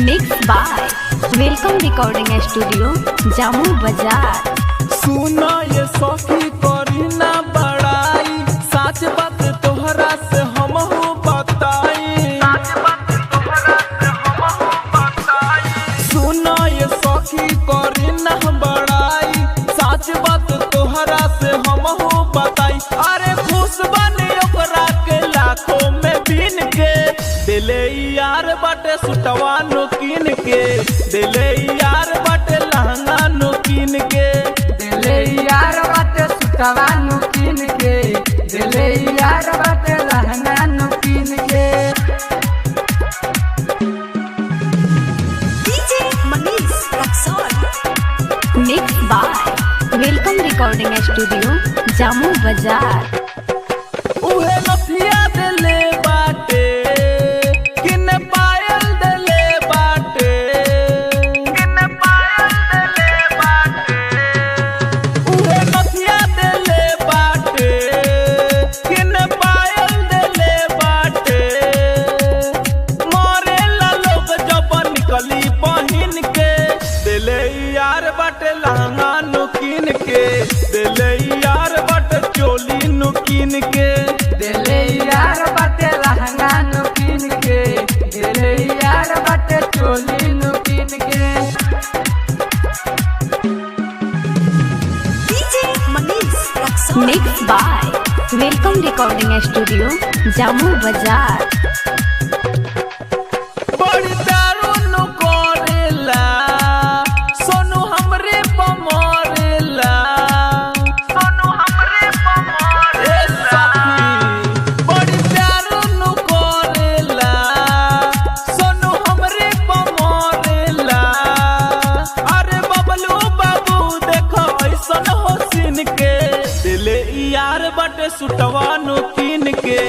Mix by welcome recording studio Jamu Bazar. सुना ये सखी करी ना बड़ाई, सच बात तोहरा से हम बताई। सुना ये सखी करी ना बड़ाई, सच बात तोहरा से हम बताई। अरे खुश बनी ओकरा के लाखों में बीन के, दिले यार बाटे सुटवा नु कीन के, दिले यार बाटे लहंगा नु कीन के, दिले यार बाटे सुटवा नु कीन के, दिले यार बाटे लहंगा नु कीन के। DJ Manish Raxaul. Mix by welcome recording studio Jamu Bazar. उहे लफिया दिले बाटे, किन पायल दिले बाटे, किन पायल दिले बाटे। उहे लफिया दिले बाटे, किन पायल दिले बाटे। मोरे ला लोग जब निकली पहिन के, दिले यार बाटे लहंगा नु कीन के, दिले यार बाटे चोली नु कीन के, दिले यार बाटे लहंगा नु कीन के, दिले यार बाटे चोली नु कीन के। DJ Manish Raxaul. Mix by welcome recording studio Jamu Bazar. बड़ी दारू नु करेला, सोनू हमरे पमरेला, सोनू हमरे पमरेला। बड़ी दारू नु करेला, सोनू हमरे पमरेला। अरे बबलू बाबू देखो ऐसन होसिन के, दिले यार बाटे सुटवा नु कीन के,